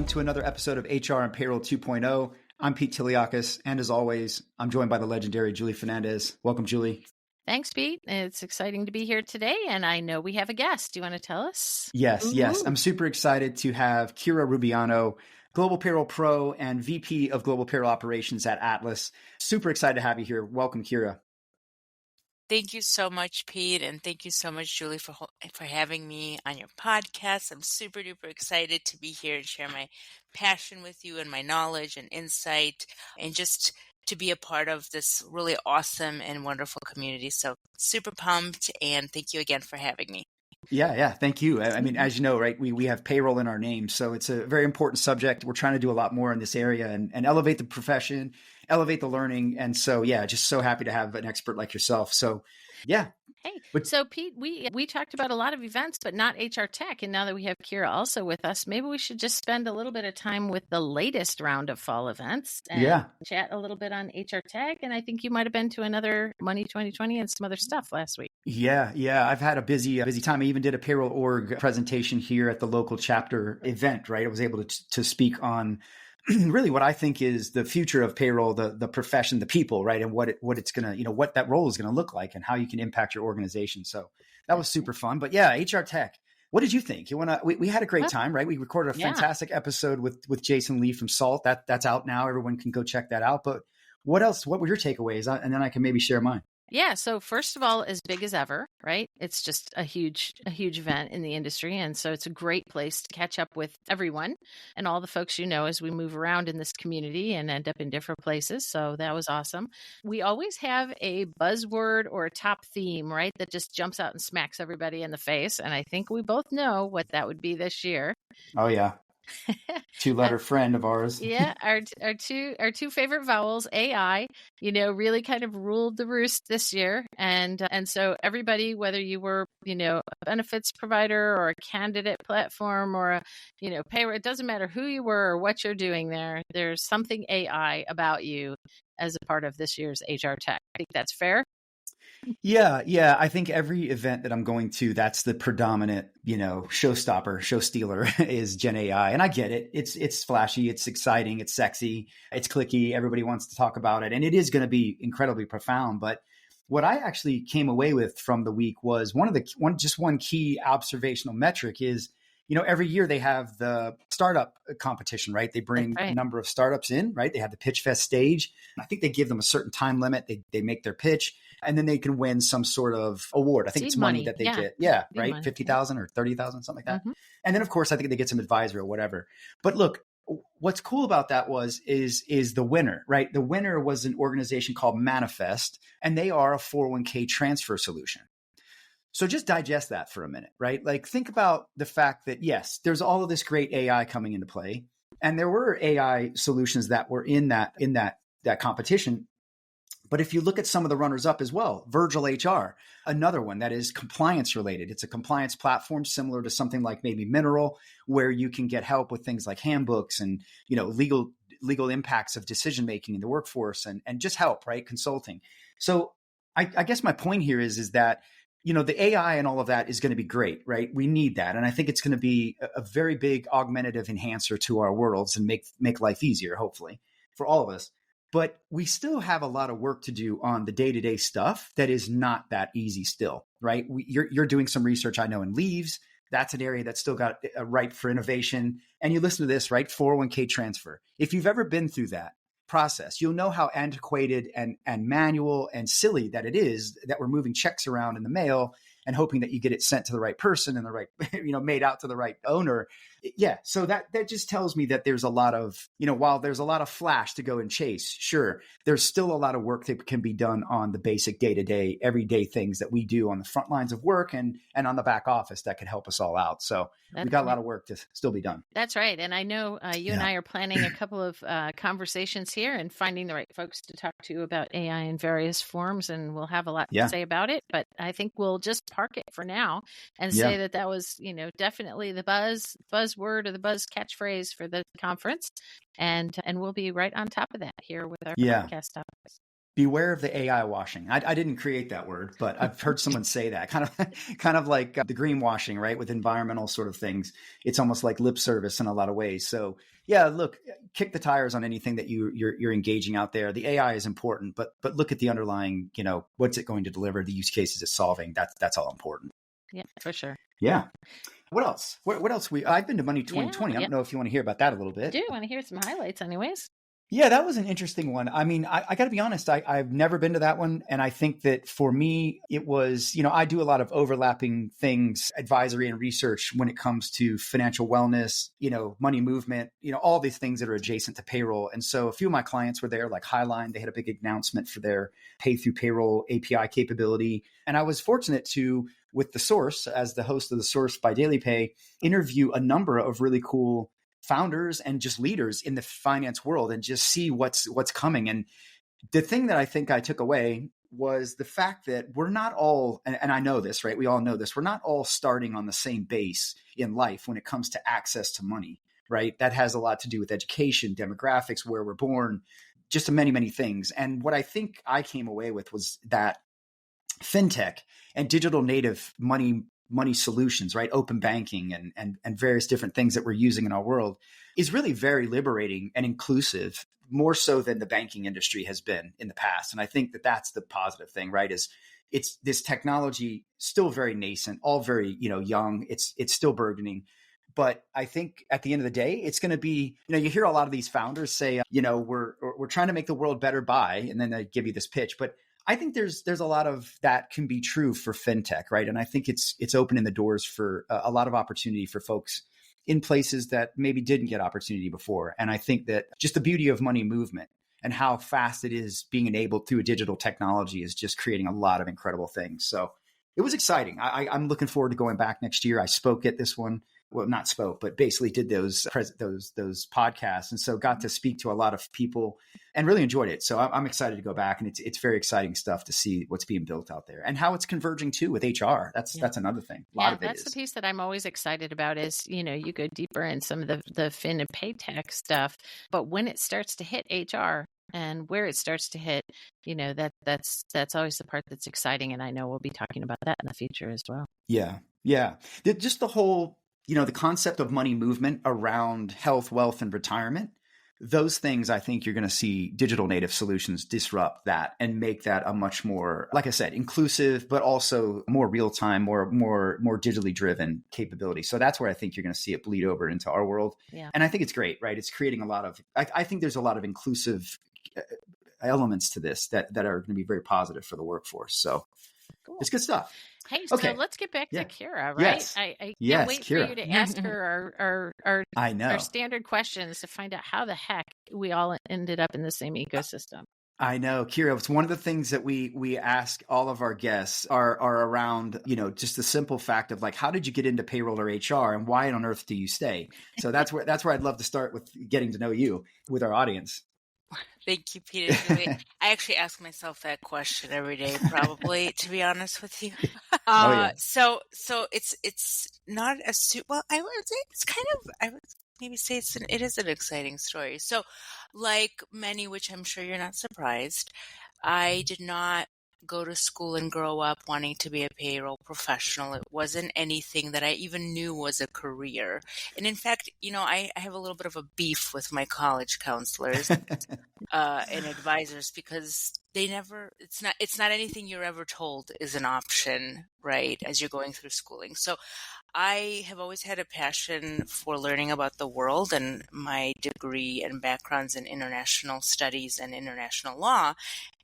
everyone, to another episode of HR and Payroll 2.0. I'm Pete Tiliakis, and as always, I'm joined by the legendary Julie Fernandez. Welcome, Julie. Thanks, Pete. It's exciting to be here today, and I know we have a guest. Do you want to tell us? Yes. I'm super excited to have Kira Rubiano, Global Payroll Pro and VP of Global Payroll Operations at Atlas. Super excited to have you here. Welcome, Kira. Thank you so much, Pete, and thank you so much, Julie, for having me on your podcast. I'm super duper excited to be here and share my passion with you and my knowledge and insight, and just to be a part of this really awesome and wonderful community. So super pumped, and thank you again for having me. Yeah. Thank you. I mean, as you know, right, we have payroll in our name, so it's a very important subject. We're trying to do a lot more in this area and elevate the profession, elevate the learning. And so, just so happy to have an expert like yourself. So, yeah. Hey, so Pete, we talked about a lot of events, but not HR tech. And now that we have Kira also with us, maybe we should just spend a little bit of time with the latest round of fall events and chat a little bit on HR tech. And I think you might have been to another Money 2020 and some other stuff last week. Yeah. I've had a busy time. I even did a payroll org presentation here at the local chapter event, right? I was able to speak on really what I think is the future of payroll, the profession, the people, right? And what it's going to, what that role is going to look like and how you can impact your organization. So that was super fun. But yeah, HR tech. What did you think? We had a great time, right? We recorded a fantastic episode with Jason Lee from Salt. That's out now. Everyone can go check that out. But what else? What were your takeaways? And then I can maybe share mine. Yeah. So first of all, as big as ever, right? It's just a huge event in the industry. And so it's a great place to catch up with everyone and all the folks as we move around in this community and end up in different places. So that was awesome. We always have a buzzword or a top theme, right? That just jumps out and smacks everybody in the face. And I think we both know what that would be this year. Oh, yeah. Two-letter friend of ours. Yeah, our two favorite vowels, AI, really kind of ruled the roost this year. And so everybody, whether you were, a benefits provider or a candidate platform or a, payroll, it doesn't matter who you were or what you're doing there. There's something AI about you as a part of this year's HR Tech. I think that's fair. Yeah. I think every event that I'm going to, that's the predominant, showstopper, show stealer is Gen AI. And I get it. It's flashy. It's exciting. It's sexy. It's clicky. Everybody wants to talk about it. And it is going to be incredibly profound. But what I actually came away with from the week was one key observational metric is, every year they have the startup competition, right? They bring a number of startups in, right? They have the Pitch Fest stage. I think they give them a certain time limit. They make their pitch and then they can win some sort of award. I think it's money that they get. Yeah, right? Money. 50,000 or 30,000, something like that. Mm-hmm. And then of course, I think they get some advisor or whatever. But look, what's cool about that is the winner, right? The winner was an organization called Manifest, and they are a 401k transfer solution. So just digest that for a minute, right? Like think about the fact that yes, there's all of this great AI coming into play. And there were AI solutions that were in that competition. But if you look at some of the runners up as well, Virgil HR, another one that is compliance related. It's a compliance platform similar to something like maybe Mineral, where you can get help with things like handbooks and, legal impacts of decision making in the workforce and just help, right? Consulting. So I guess my point here is that the AI and all of that is going to be great, right? We need that. And I think it's going to be a very big augmentative enhancer to our worlds and make life easier, hopefully, for all of us. But we still have a lot of work to do on the day-to-day stuff that is not that easy still, right? You're doing some research, I know, in leaves. That's an area that's still got a ripe for innovation. And you listen to this, right? 401k transfer. If you've ever been through that process, you'll know how antiquated and manual and silly that it is that we're moving checks around in the mail and hoping that you get it sent to the right person and the right, made out to the right owner. Yeah. So that just tells me that there's a lot of, while there's a lot of flash to go and chase, sure, there's still a lot of work that can be done on the basic day-to-day, everyday things that we do on the front lines of work and on the back office that could help us all out. So we got a lot of work to still be done. That's right. And I know you and I are planning a couple of conversations here and finding the right folks to talk to about AI in various forms. And we'll have a lot to say about it. But I think we'll just park it for now and say that was, definitely the buzzword or the buzz catchphrase for the conference. And we'll be right on top of that here with our podcast topics. beware of the AI washing. I didn't create that word, but I've heard someone say that kind of like the greenwashing, right? With environmental sort of things. It's almost like lip service in a lot of ways. So yeah, look, kick the tires on anything that you're engaging out there. The AI is important, but look at the underlying, what's it going to deliver, the use cases it's solving. That's all important. Yeah, for sure. Yeah. What else? What else? I've been to Money 2020. Yeah. I don't know if you want to hear about that a little bit. I do want to hear some highlights anyways. Yeah, that was an interesting one. I mean, I got to be honest, I've never been to that one. And I think that for me, it was, I do a lot of overlapping things, advisory and research when it comes to financial wellness, money movement, all these things that are adjacent to payroll. And so a few of my clients were there, like Highline. They had a big announcement for their pay through payroll API capability. And I was fortunate to, with The Source, as the host of The Source by Daily Pay, interview a number of really cool founders and just leaders in the finance world and just see what's coming. And the thing that I think I took away was the fact that we're not all, and I know this, right? We all know this. We're not all starting on the same base in life when it comes to access to money, right? That has a lot to do with education, demographics, where we're born, just many, many things. And what I think I came away with was that fintech and digital native money solutions, right? Open banking and various different things that we're using in our world is really very liberating and inclusive, more so than the banking industry has been in the past. And I think that that's the positive thing, right? Is it's this technology still very nascent, all very, young. It's still burgeoning. But I think at the end of the day, it's going to be, you hear a lot of these founders say, we're trying to make the world better by, and then they give you this pitch. But I think there's a lot of that can be true for fintech, right? And I think it's opening the doors for a lot of opportunity for folks in places that maybe didn't get opportunity before. And I think that just the beauty of money movement and how fast it is being enabled through a digital technology is just creating a lot of incredible things. So it was exciting. I'm looking forward to going back next year. I spoke at this one. Well, not spoke, but basically did those podcasts. And so got to speak to a lot of people and really enjoyed it. So I'm excited to go back, and it's very exciting stuff to see what's being built out there and how it's converging too with HR. That's another thing. A lot of it that's is. the piece that I'm always excited about is, you go deeper in some of the fin and pay tech stuff, but when it starts to hit HR and where it starts to hit, that's always the part that's exciting. And I know we'll be talking about that in the future as well. Yeah. Yeah. Just the whole, the concept of money movement around health, wealth, and retirement, those things, I think you're going to see digital native solutions disrupt that and make that a much more, like I said, inclusive, but also more real time, more digitally driven capability. So that's where I think you're going to see it bleed over into our world. Yeah. And I think it's great, right? It's creating a lot of, I think there's a lot of inclusive elements to this that are going to be very positive for the workforce. So cool. It's good stuff. Hey, so let's get back to Kira, right? Yes. I can't wait Kira. for you to ask her our standard questions to find out how the heck we all ended up in the same ecosystem. I know, Kira, it's one of the things that we ask all of our guests are around, just the simple fact of like, how did you get into payroll or HR and why on earth do you stay? So that's where I'd love to start with getting to know you with our audience. Thank you, Peter. I actually ask myself that question every day, probably, to be honest with you. So it's not as well. I would say it's kind of. I would maybe say it is an exciting story. So, like many, which I'm sure you're not surprised, I did not go to school and grow up wanting to be a payroll professional. It wasn't anything that I even knew was a career. And in fact, I have a little bit of a beef with my college counselors and advisors because it's not anything you're ever told is an option, right, as you're going through schooling. So I have always had a passion for learning about the world, and my degree and background's in international studies and international law.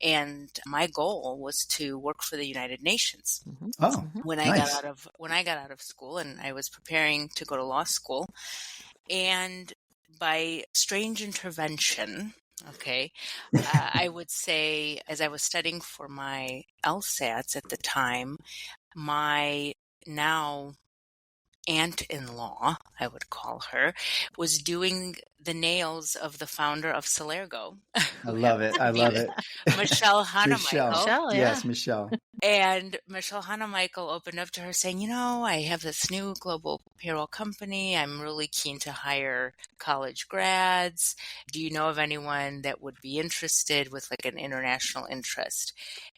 And my goal was to work for the United Nations. Mm-hmm. Oh, when I got out of school, and I was preparing to go to law school, and by strange intervention, I would say, as I was studying for my LSATs at the time, my now aunt-in-law, I would call her, was doing the nails of the founder of Celergo. I love it. Michelle Hanemichael. Michelle, Yes, Michelle. And Michelle Hannah Michael opened up to her saying, I have this new global payroll company. I'm really keen to hire college grads. Do you know of anyone that would be interested with like an international interest?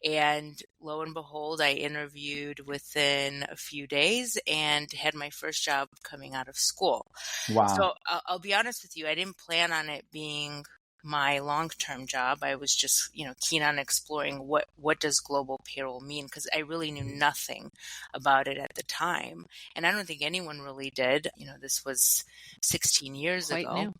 And lo and behold, I interviewed within a few days and had my first job coming out of school. Wow. So I'll be honest with you, I didn't plan on it being my long-term job. I was just, keen on exploring what does global payroll mean, because I really knew nothing about it at the time. And I don't think anyone really did. This was 16 years Quite ago. new.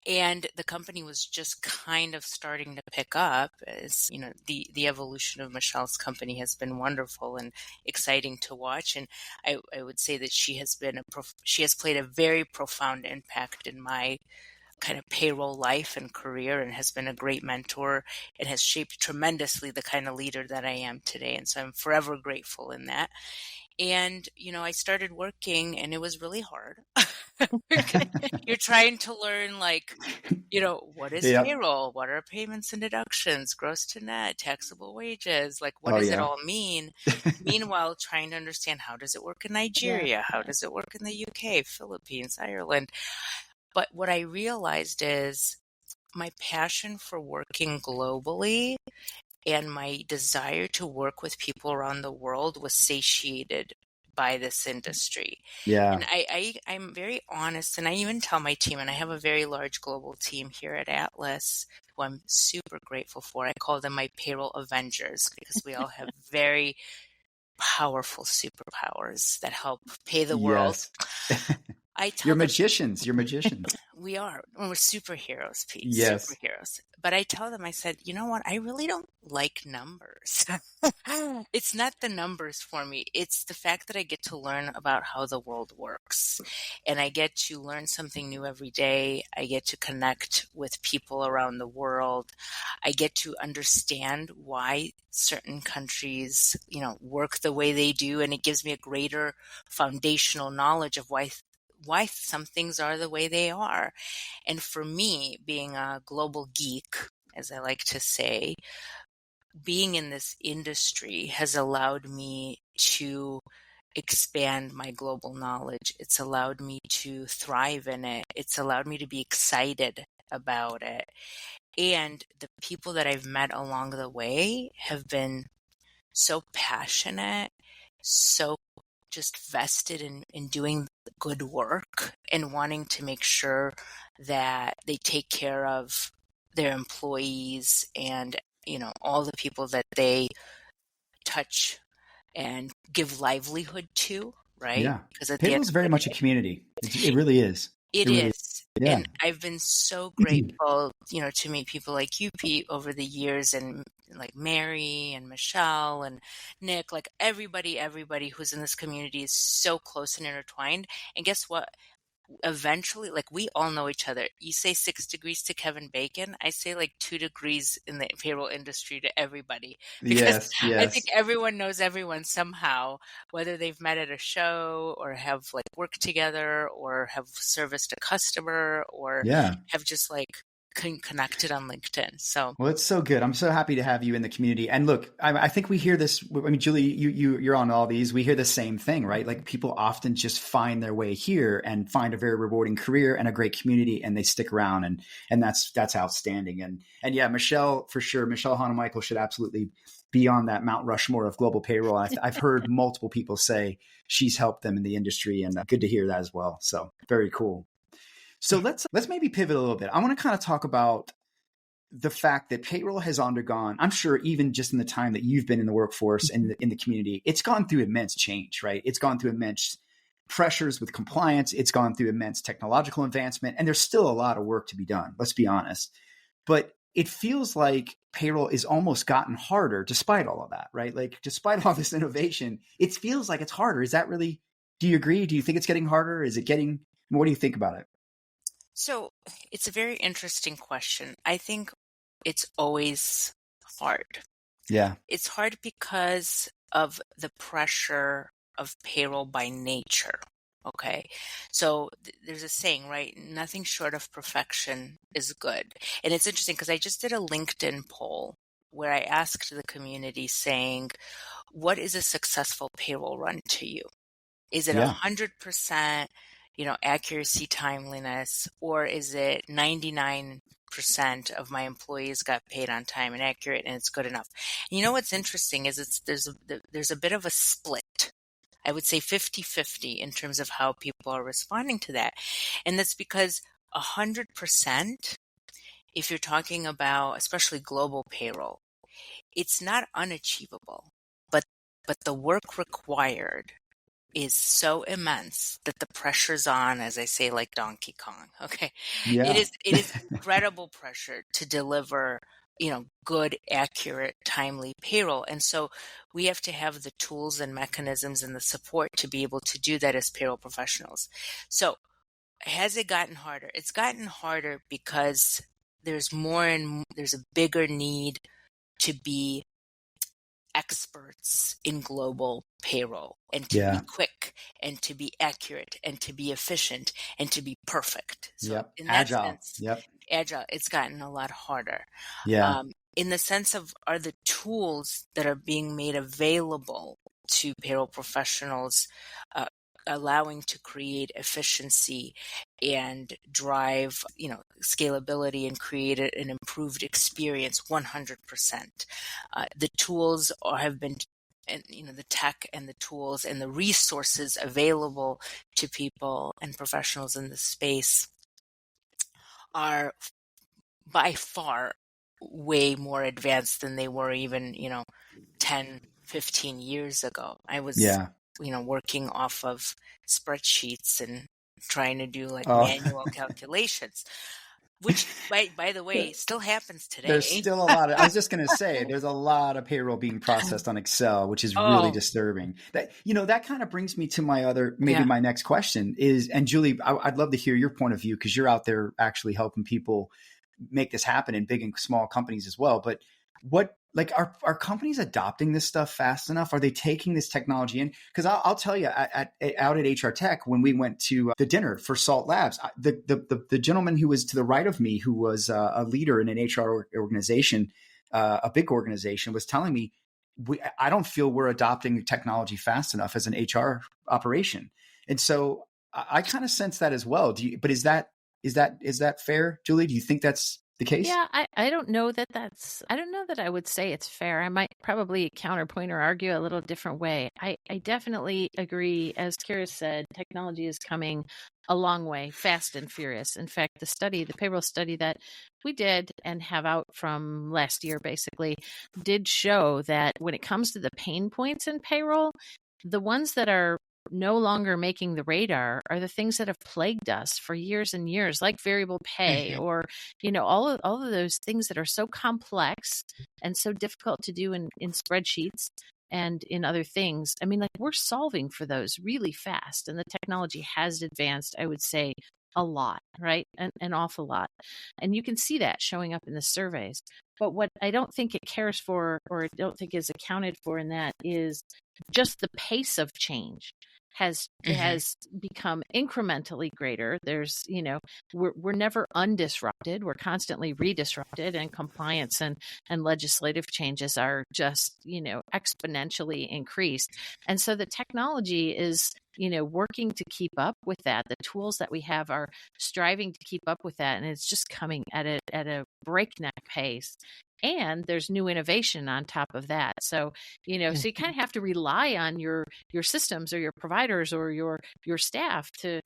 And the company was just kind of starting to pick up. As the evolution of Michelle's company has been wonderful and exciting to watch. And I would say that she has played a very profound impact in my kind of payroll life and career, and has been a great mentor and has shaped tremendously the kind of leader that I am today. And so I'm forever grateful in that. And, I started working and it was really hard. You're trying to learn, like, what is Yep. payroll? What are payments and deductions, gross to net, taxable wages? Like, what Oh, does it yeah. all mean? Meanwhile, trying to understand, how does it work in Nigeria? How does it work in the UK, Philippines, Ireland? But what I realized is my passion for working globally and my desire to work with people around the world was satiated by this industry. Yeah. And I'm very honest, and I even tell my team, and I have a very large global team here at Atlas, who I'm super grateful for. I call them my payroll Avengers, because we all have very powerful superpowers that help pay the world. Yes. I tell You're them, magicians. You're magicians. we are. We're superheroes, Pete. Yes. Superheroes. But I tell them, I said, you know what? I really don't like numbers. It's not the numbers for me. It's the fact that I get to learn about how the world works. And I get to learn something new every day. I get to connect with people around the world. I get to understand why certain countries, work the way they do. And it gives me a greater foundational knowledge of why some things are the way they are. And for me, being a global geek, as I like to say, being in this industry has allowed me to expand my global knowledge. It's allowed me to thrive in it. It's allowed me to be excited about it. And the people that I've met along the way have been so passionate, so just vested in doing good work and wanting to make sure that they take care of their employees and, all the people that they touch and give livelihood to, right? Yeah. Because at the Payroll end is of very the much a community. It really is. It It really is. Yeah. And I've been so grateful, to meet people like you, Pete, over the years, and like Mary and Michelle and Nick, like everybody who's in this community is so close and intertwined. And guess what? Eventually, like, we all know each other. You say 6 degrees to Kevin Bacon, I say like 2 degrees in the payroll industry to everybody, because Yes. I think Yes. everyone knows everyone somehow, whether they've met at a show or have like worked together or have serviced a customer or Yeah. have just like connected on LinkedIn. So Well, it's so good. I'm so happy to have you in the community. And look, I think we hear this. I mean, Julie, you're on all these. We hear the same thing, right? Like, people often just find their way here and find a very rewarding career and a great community, and they stick around, and that's outstanding. And yeah, Michelle, for sure, Michelle Hannah Michael should absolutely be on that Mount Rushmore of global payroll. I've heard multiple people say she's helped them in the industry, and good to hear that as well. So very cool. So let's maybe pivot a little bit. I want to kind of talk about the fact that payroll has undergone, I'm sure, even just in the time that you've been in the workforce and in the community, it's gone through immense change, right? It's gone through immense pressures with compliance. It's gone through immense technological advancement, and there's still a lot of work to be done. Let's be honest. But it feels like payroll is almost gotten harder despite all of that, right? Like, despite all this innovation, it feels like it's harder. Is that really, do you agree? Do you think it's getting harder? Is it getting, what do you think about it? So it's a very interesting question. I think it's always hard. Yeah. It's hard because of the pressure of payroll by nature. Okay. So there's a saying, right? Nothing short of perfection is good. And it's interesting because I just did a LinkedIn poll where I asked the community saying, what is a successful payroll run to you? Is it Yeah. 100%, accuracy, timeliness, or is it 99% of my employees got paid on time and accurate and it's good enough? And you know what's interesting is there's a bit of a split. I would say 50-50 in terms of how people are responding to that. And that's because 100%, if you're talking about especially global payroll, it's not unachievable, but the work required is so immense that the pressure's on, as I say, like Donkey Kong. Okay. Yeah. It is incredible pressure to deliver, good, accurate, timely payroll. And so we have to have the tools and mechanisms and the support to be able to do that as payroll professionals. So has it gotten harder? It's gotten harder because there's a bigger need to be experts in global payroll and to be Yeah. quick and to be accurate and to be efficient and to be perfect. So Yep. in that Agile. sense, Yep. agile, it's gotten a lot harder. Yeah. In the sense of, are the tools that are being made available to payroll professionals allowing to create efficiency and drive, scalability and create an improved experience? 100%. The tools have been, and the tech and the tools and the resources available to people and professionals in the space are by far way more advanced than they were even, 10, 15 years ago. I was, Yeah. working off of spreadsheets and trying to do like Oh, manual calculations, which by the way, still happens there's today. still a lot of, I was just going to say, there's a lot of payroll being processed on Excel, which is really Oh, disturbing. That, that kind of brings me to yeah. my next question is, and Julie, I'd love to hear your point of view because you're out there actually helping people make this happen in big and small companies as well. But are companies adopting this stuff fast enough? Are they taking this technology in? Because I'll tell you, out at HR Tech, when we went to the dinner for Salt Labs, the gentleman who was to the right of me, who was a leader in an HR organization, a big organization, was telling me, I don't feel we're adopting technology fast enough as an HR operation. And so I kind of sense that as well. But is that fair, Julie? Do you think that's the case? Yeah, I don't know that I don't know that I would say it's fair. I might probably counterpoint or argue a little different way. I definitely agree. As Kira said, technology is coming a long way, fast and furious. In fact, the payroll study that we did and have out from last year basically did show that when it comes to the pain points in payroll, the ones that are no longer making the radar are the things that have plagued us for years and years, like variable pay or, all of those things that are so complex and so difficult to do in spreadsheets and in other things. I mean, like, we're solving for those really fast, and the technology has advanced, I would say, a lot, right? An awful lot. And you can see that showing up in the surveys. But what I don't think it cares for, or I don't think is accounted for in that, is just the pace of change has become incrementally greater. There's, we're never undisrupted. We're constantly redisrupted, and compliance and legislative changes are just, exponentially increased. And so the technology is, working to keep up with that. The tools that we have are striving to keep up with that, and it's just coming at a breakneck pace. And there's new innovation on top of that. So, so you kind of have to rely on your systems or your providers or your staff to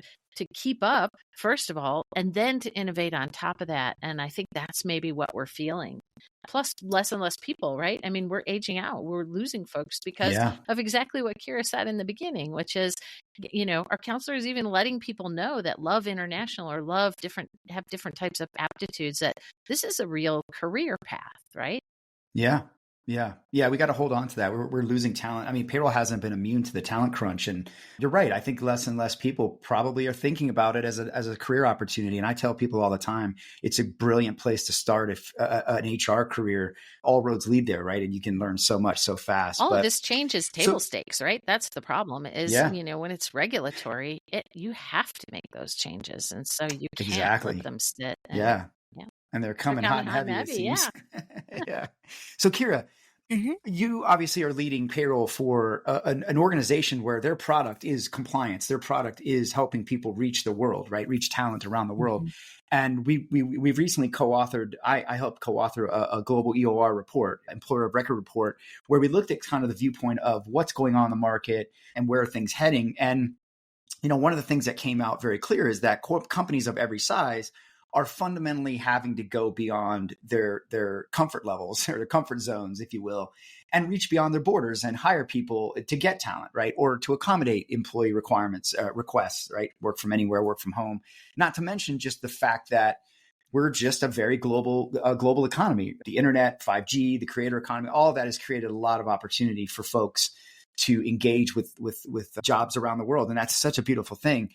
keep up, first of all, and then to innovate on top of that. And I think that's maybe what we're feeling. Plus, less and less people, right? I mean, we're aging out. We're losing folks because of exactly what Kira said in the beginning, which is, our counselors even letting people know that love international or have different types of aptitudes, that this is a real career path, right? Yeah. We got to hold on to that. We're losing talent. I mean, payroll hasn't been immune to the talent crunch, and you're right. I think less and less people probably are thinking about it as a career opportunity. And I tell people all the time, it's a brilliant place to start if an HR career. All roads lead there, right? And you can learn so much so fast. All of this changes table stakes, right? That's the problem. Is Yeah. when it's regulatory, you have to make those changes, and so you can't Exactly. let them sit. Yeah. And they're coming hot and heavy, it seems. Yeah. Yeah. So, Kira, Mhm. you obviously are leading payroll for an organization where their product is compliance. Their product is helping people reach the world, right? Reach talent around the world. Mhm. And we've recently co-authored, I helped co-author a global EOR report, employer of record report, where we looked at kind of the viewpoint of what's going on in the market and where are things heading. And one of the things that came out very clear is that companies of every size are fundamentally having to go beyond their comfort levels or their comfort zones, if you will, and reach beyond their borders and hire people to get talent, right? Or to accommodate employee requests, right? Work from anywhere, work from home. Not to mention just the fact that we're just a very global economy. The internet, 5G, the creator economy, all of that has created a lot of opportunity for folks to engage with jobs around the world. And that's such a beautiful thing.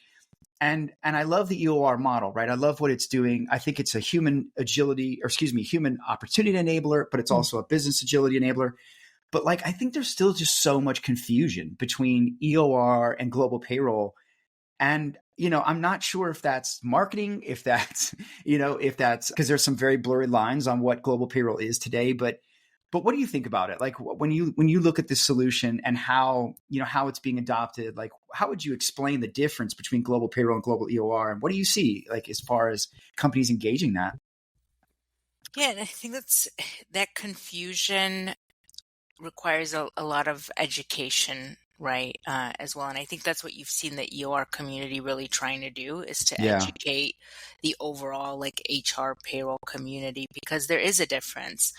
And I love the EOR model, right? I love what it's doing. I think it's a human opportunity enabler, but it's also a business agility enabler. But I think there's still just so much confusion between EOR and global payroll. And, I'm not sure if that's marketing, if that's because there's some very blurry lines on what global payroll is today. But what do you think about it? When you look at this solution and how it's being adopted, how would you explain the difference between global payroll and global EOR? And what do you see as far as companies engaging that? Yeah, and I think that confusion requires a lot of education, right, as well. And I think that's what you've seen the EOR community really trying to do, is to educate the overall HR payroll community, because there is a difference.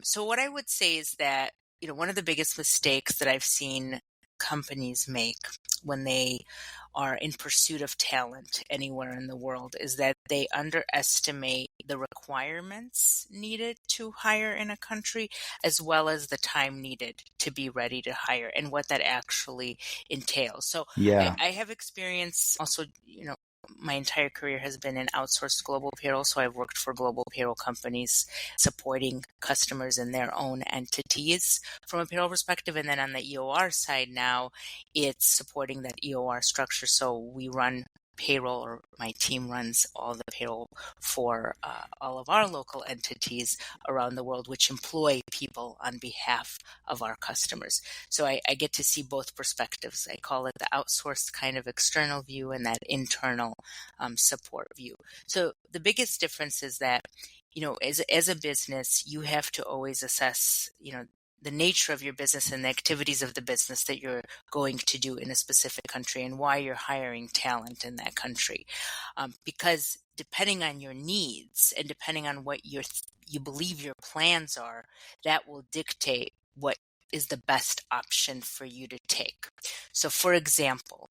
So what I would say is that, one of the biggest mistakes that I've seen companies make when they are in pursuit of talent anywhere in the world is that they underestimate the requirements needed to hire in a country, as well as the time needed to be ready to hire and what that actually entails. So I have experience also, my entire career has been in outsourced global payroll. So I've worked for global payroll companies supporting customers in their own entities from a payroll perspective. And then on the EOR side now, it's supporting that EOR structure. So we run payroll, or my team runs all the payroll for all of our local entities around the world, which employ people on behalf of our customers. So I get to see both perspectives. I call it the outsourced kind of external view and that internal support view. So the biggest difference is that, as a business, you have to always assess, the nature of your business and the activities of the business that you're going to do in a specific country and why you're hiring talent in that country. Because depending on your needs and depending on what you believe your plans are, that will dictate what is the best option for you to take. So for example,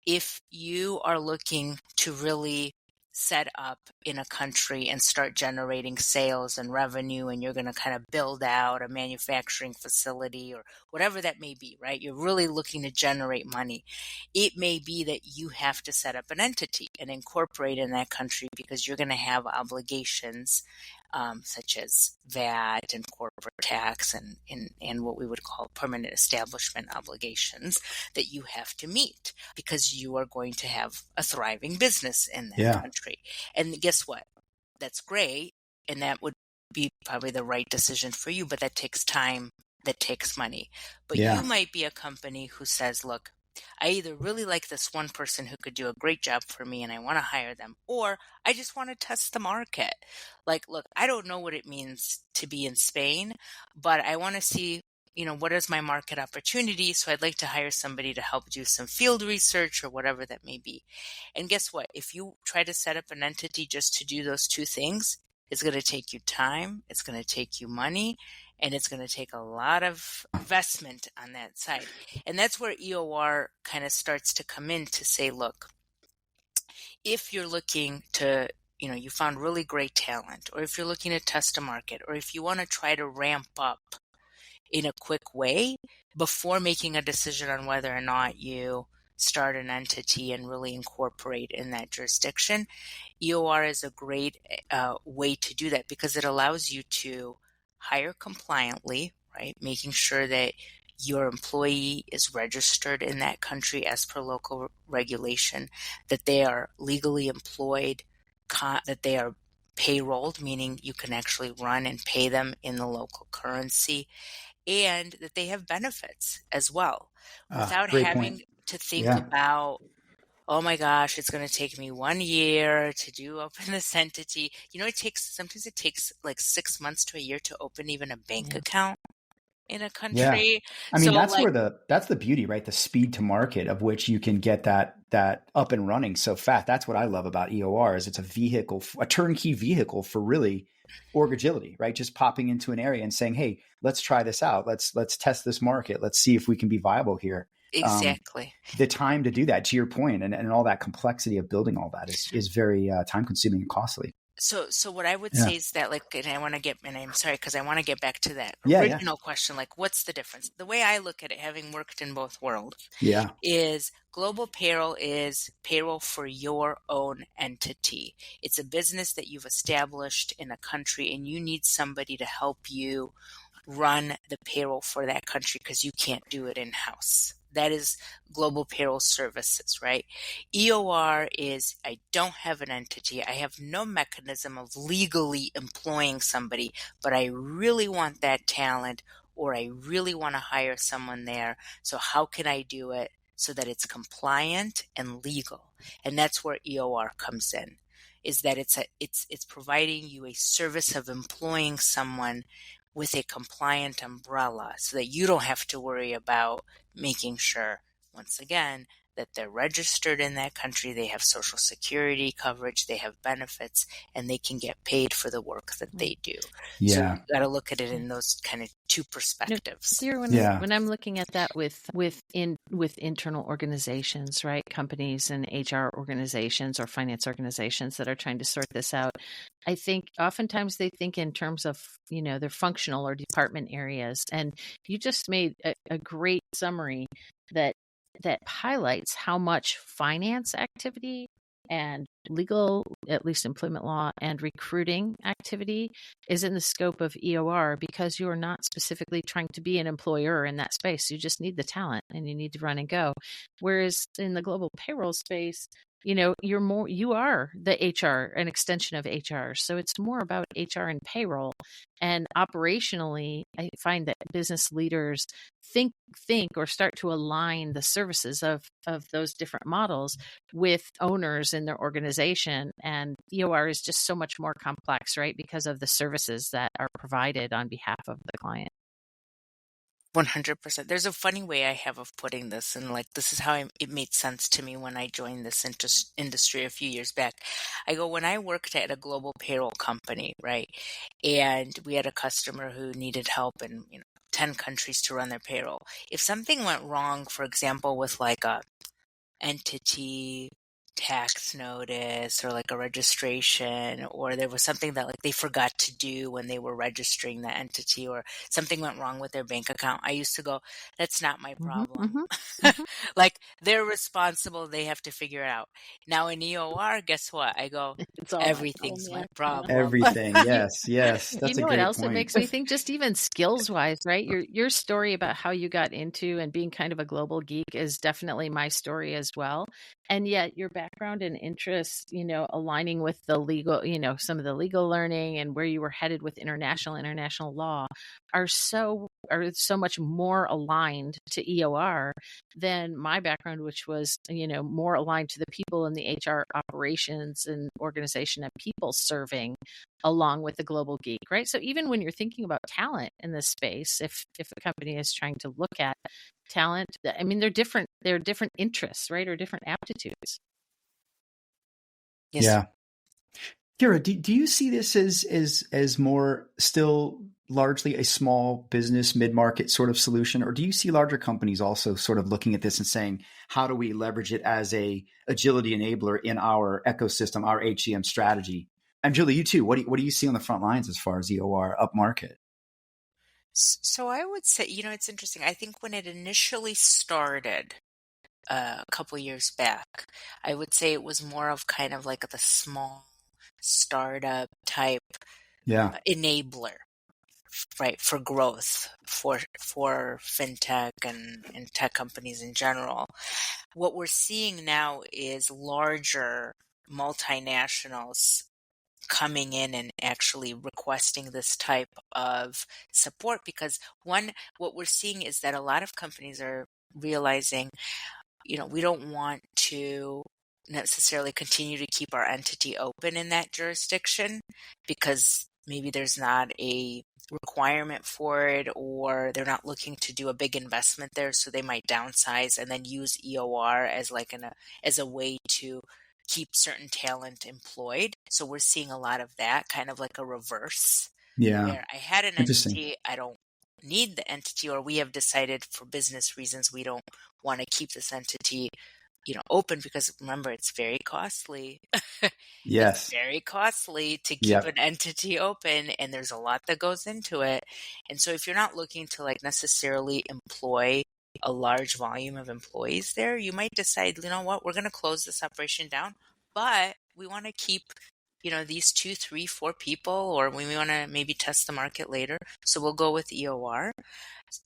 if you are looking to really set up in a country and start generating sales and revenue, and you're going to kind of build out a manufacturing facility or whatever that may be, right? You're really looking to generate money. It may be that you have to set up an entity and incorporate in that country because you're going to have obligations such as VAT and corporate tax and what we would call permanent establishment obligations that you have to meet because you are going to have a thriving business in that country. And guess what? That's great. And that would be probably the right decision for you, but that takes time, that takes money. But you might be a company who says, look, I either really like this one person who could do a great job for me and I want to hire them, or I just want to test the market. Look, I don't know what it means to be in Spain, but I want to see, what is my market opportunity? So I'd like to hire somebody to help do some field research or whatever that may be. And guess what? If you try to set up an entity just to do those two things, it's going to take you time, it's going to take you money, and it's going to take a lot of investment on that side. And that's where EOR kind of starts to come in to say, look, if you're looking to, you found really great talent, or if you're looking to test a market, or if you want to try to ramp up in a quick way before making a decision on whether or not you start an entity and really incorporate in that jurisdiction, EOR is a great way to do that because it allows you to hire compliantly, right? Making sure that your employee is registered in that country as per local regulation, that they are legally employed, that they are payrolled, meaning you can actually run and pay them in the local currency, and that they have benefits as well without Great point. having to think Yeah. about, oh my gosh, it's going to take me 1 year to open this entity. Sometimes it takes like 6 months to a year to open even a bank Yeah. account in a Yeah. country. I mean, So that's like, where that's the beauty, right? The speed to market of which you can get that up and running so fast. That's what I love about EOR is it's a turnkey vehicle for really org agility, right? Just popping into an area and saying, "Hey, let's try this out. Let's test this market. Let's see if we can be viable here." exactly. The time to do that, to your point, and all that complexity of building all that is very time consuming and costly. So what I would Yeah. say is that, like, and I'm sorry, because I want to get back to that Yeah. original question, like, what's the difference? The way I look at it, having worked in both worlds, Yeah. is global payroll is payroll for your own entity. It's a business that you've established in a country, and you need somebody to help you run the payroll for that country because you can't do it in-house. That is global payroll services, right? EOR is, I don't have an entity. I have no mechanism of legally employing somebody, but I really want that talent, or I really want to hire someone there. So how can I do it so that it's compliant and legal? And that's where EOR comes in, is that it's providing you a service of employing someone with a compliant umbrella so that you don't have to worry about making sure, once again, that they're registered in that country, they have social security coverage, they have benefits, and they can get paid for the work that they do. So Yeah. you got to look at it in those kind of two perspectives. Here, Yeah. when I'm looking at that with internal organizations, right, companies and HR organizations or finance organizations that are trying to sort this out, I think oftentimes they think in terms of their functional or department areas, and you just made a great summary that highlights how much finance activity and legal, at least employment law, and recruiting activity is in the scope of EOR, because you are not specifically trying to be an employer in that space. You just need the talent and you need to run and go. Whereas in the global payroll space, you are the HR, an extension of HR. So it's more about HR and payroll. And operationally, I find that business leaders think or start to align the services of those different models with owners in their organization. And EOR is just so much more complex, right? Because of the services that are provided on behalf of the client. 100%. There's a funny way I have of putting this, and like this is how it made sense to me when I joined this industry a few years back. I go, when I worked at a global payroll company, right, and we had a customer who needed help in 10 countries to run their payroll. If something went wrong, for example, with like a entity tax notice or like a registration, or there was something that like they forgot to do when they were registering the entity, or something went wrong with their bank account, I used to go, that's not my problem. Like, they're responsible, they have to figure it out. Now in EOR, guess what? I go, It's all my everything's my problem. problem. Everything. Yes. Yes. You That's a know what great else it point. makes me think, just even skills wise, right? Your story about how you got into and being kind of a global geek is definitely my story as well. And yet your background and interests, aligning with the legal, some of the legal learning and where you were headed with international law are so much more aligned to EOR than my background, which was, more aligned to the people in the HR operations and organization and people serving along with the global geek, right? So even when you're thinking about talent in this space, if a company is trying to look at talent, I mean, they're different interests, right? Or different aptitudes. Yes. Yeah. Kira, do you see this as more still largely a small business mid-market sort of solution, or do you see larger companies also sort of looking at this and saying, how do we leverage it as a agility enabler in our ecosystem, our HCM strategy? And Julie, you too. What do you see on the front lines as far as EOR upmarket? So I would say, it's interesting. I think when it initially started a couple years back, I would say it was more of kind of like the small startup type Yeah. enabler, right, for growth for fintech and tech companies in general. What we're seeing now is larger multinationals coming in and actually requesting this type of support, because what we're seeing is that a lot of companies are realizing, we don't want to necessarily continue to keep our entity open in that jurisdiction because maybe there's not a requirement for it, or they're not looking to do a big investment there, so they might downsize and then use EOR as as a way to keep certain talent employed. So we're seeing a lot of that, kind of like a reverse, Yeah. where I had an Interesting. entity, I don't need the entity, or we have decided for business reasons we don't want to keep this entity open, because remember, it's very costly. It's Yes. very costly to keep an Yep. entity open, and there's a lot that goes into it. And so if you're not looking to necessarily employ a large volume of employees there, you might decide, you know what, we're going to close this operation down, but we want to keep these 2, 3, 4 people, or we want to maybe test the market later. So we'll go with EOR.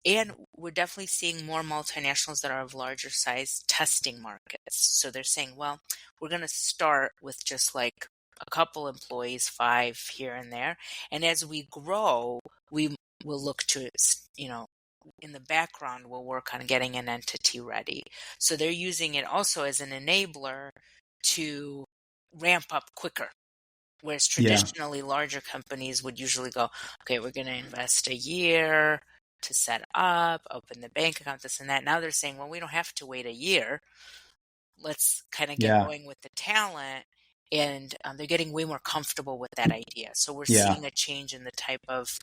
And we're definitely seeing more multinationals that are of larger size testing markets. So they're saying, well, we're going to start with just like a couple employees, 5 here and there. And as we grow, we will look to, in the background, we'll work on getting an entity ready. So they're using it also as an enabler to ramp up quicker. Whereas Yeah. traditionally larger companies would usually go, okay, we're going to invest a year to set up, open the bank account, this and that. Now they're saying, well, we don't have to wait a year. Let's kind of get Yeah. going with the talent. And they're getting way more comfortable with that idea. So we're Yeah. seeing a change in the type of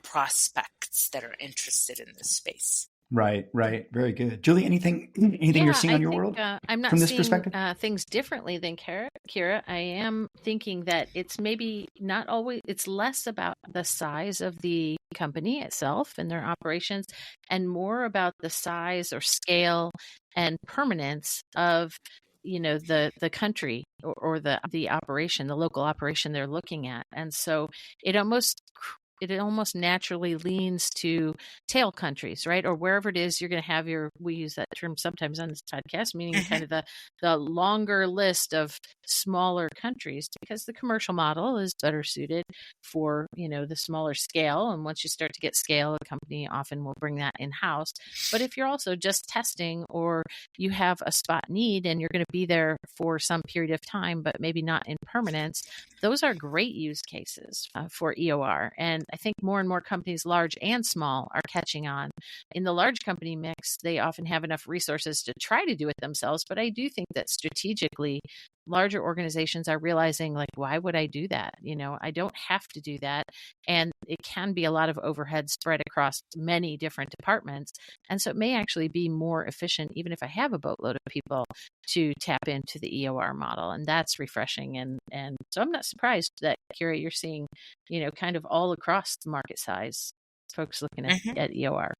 prospects that are interested in this space. Right. Right. Very good. Julie, anything you're Yeah, seeing I on your think world I'm not from this seeing perspective? things differently than Kira. I am thinking that it's maybe not always, it's less about the size of the company itself and their operations, and more about the size or scale and permanence of the country, or the operation, the local operation they're looking at. And so it almost naturally leans to tail countries, right? Or wherever it is you're going to have we use that term sometimes on this podcast, meaning kind of the longer list of smaller countries, because the commercial model is better suited for, the smaller scale. And once you start to get scale, a company often will bring that in-house. But if you're also just testing, or you have a spot need and you're going to be there for some period of time, but maybe not in permanence, those are great use cases for EOR. And I think more and more companies, large and small, are catching on. In the large company mix, they often have enough resources to try to do it themselves. But I do think that strategically, larger organizations are realizing, like, why would I do that? I don't have to do that. And it can be a lot of overhead spread across many different departments. And so it may actually be more efficient, even if I have a boatload of people, to tap into the EOR model. And that's refreshing. And so I'm not surprised that, Kira, you're seeing, kind of all across the market size, folks looking at EOR.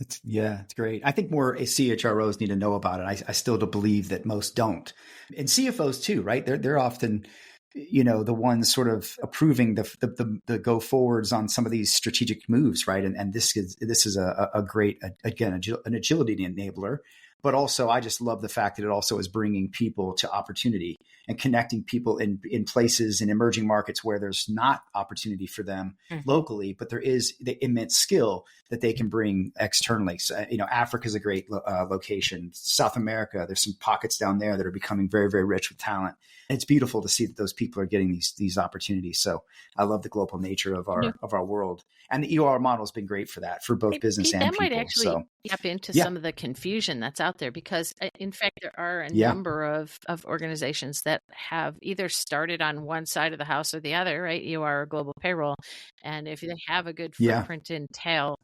It's great. I think more CHROs need to know about it. I still believe that most don't, and CFOs too, right? They're often, the ones sort of approving the go forwards on some of these strategic moves, right? And this is a great, again, an agility enabler. But also, I just love the fact that it also is bringing people to opportunity and connecting people in places in emerging markets where there's not opportunity for them locally, but there is the immense skill that they can bring externally. So, Africa is a great location. South America, there's some pockets down there that are becoming very, very rich with talent. And it's beautiful to see that those people are getting these opportunities. So I love the global nature of our world. And the EOR model has been great for that, for both business and that people. Might actually tap into some of the confusion that's out there, because in fact there are a number of organizations that have either started on one side of the house or the other, right? EOR or global payroll. And if they have a good footprint in tail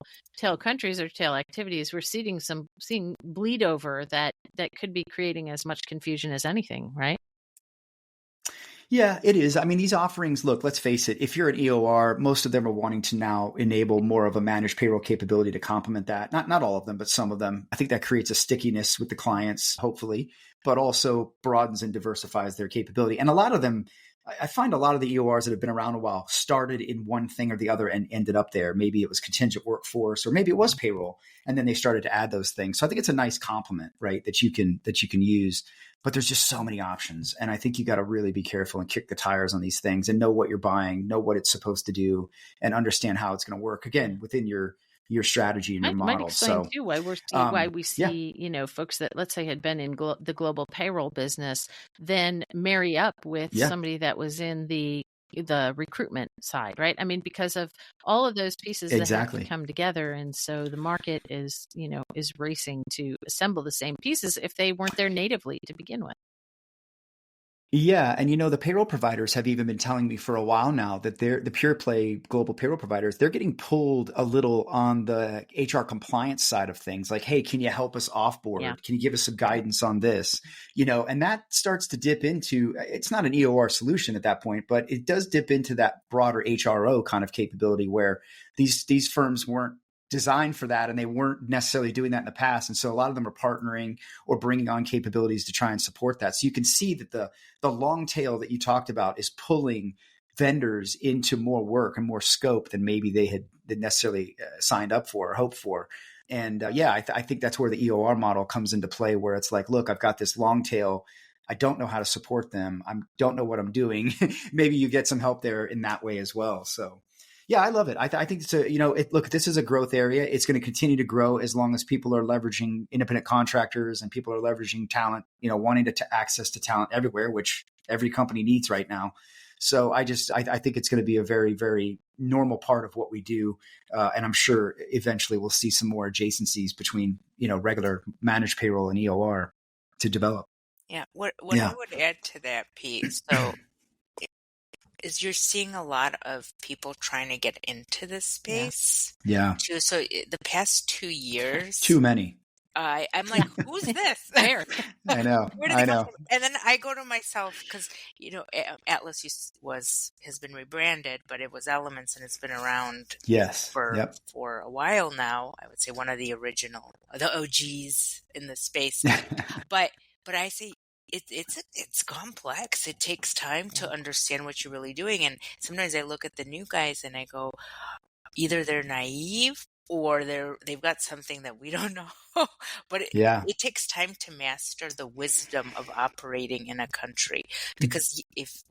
countries or tail activities, we're seeing bleed over that could be creating as much confusion as anything, right? Yeah, it is. I mean, these offerings, look, let's face it, if you're an EOR, most of them are wanting to now enable more of a managed payroll capability to complement that. Not all of them, but some of them. I think that creates a stickiness with the clients, hopefully, but also broadens and diversifies their capability. And a lot of them, I find a lot of the EORs that have been around a while started in one thing or the other and ended up there. Maybe it was contingent workforce, or maybe it was payroll, and then they started to add those things. So I think it's a nice complement, right? That you can use. But there's just so many options, and I think you got to really be careful and kick the tires on these things and know what you're buying, know what it's supposed to do, and understand how it's going to work. Again, within your strategy and your model. Might explain So too why we yeah, see folks that, let's say, had been in the global payroll business, then marry up with yeah, somebody that was in the recruitment side, right? I mean, because of all of those pieces that have to exactly. come together, and so the market is racing to assemble the same pieces if they weren't there natively to begin with. Yeah, and the payroll providers have even been telling me for a while now that they're the pure play global payroll providers. They're getting pulled a little on the HR compliance side of things. Like, hey, can you help us offboard? Yeah. Can you give us some guidance on this? And that starts to dip into. It's not an EOR solution at that point, but it does dip into that broader HRO kind of capability where these firms weren't designed for that, and they weren't necessarily doing that in the past. And so a lot of them are partnering or bringing on capabilities to try and support that. So you can see that the long tail that you talked about is pulling vendors into more work and more scope than maybe they had necessarily signed up for or hoped for. And I think that's where the EOR model comes into play, where it's like, look, I've got this long tail. I don't know how to support them. I don't know what I'm doing. Maybe you get some help there in that way as well. So yeah, I love it. I think it's look, this is a growth area. It's going to continue to grow as long as people are leveraging independent contractors and people are leveraging talent, wanting to access to talent everywhere, which every company needs right now. So I think it's going to be a very, very normal part of what we do. And I'm sure eventually we'll see some more adjacencies between, regular managed payroll and EOR to develop. Yeah. What Yeah. I would add to that, Pete, so is you're seeing a lot of people trying to get into this space Yeah. too. So the past 2 years, Too many. I'm like, who's this? Fair. I know. Where did they I come know. from? And then I go to myself because Atlas has been rebranded, but it was Elements, and it's been around Yes. for Yep. a while now. I would say one of the OGs in the space. but I say it's complex. It takes time to understand what you're really doing, and sometimes I look at the new guys and I go, either they're naive or they've got something that we don't know. But Yeah. it takes time to master the wisdom of operating in a country, because if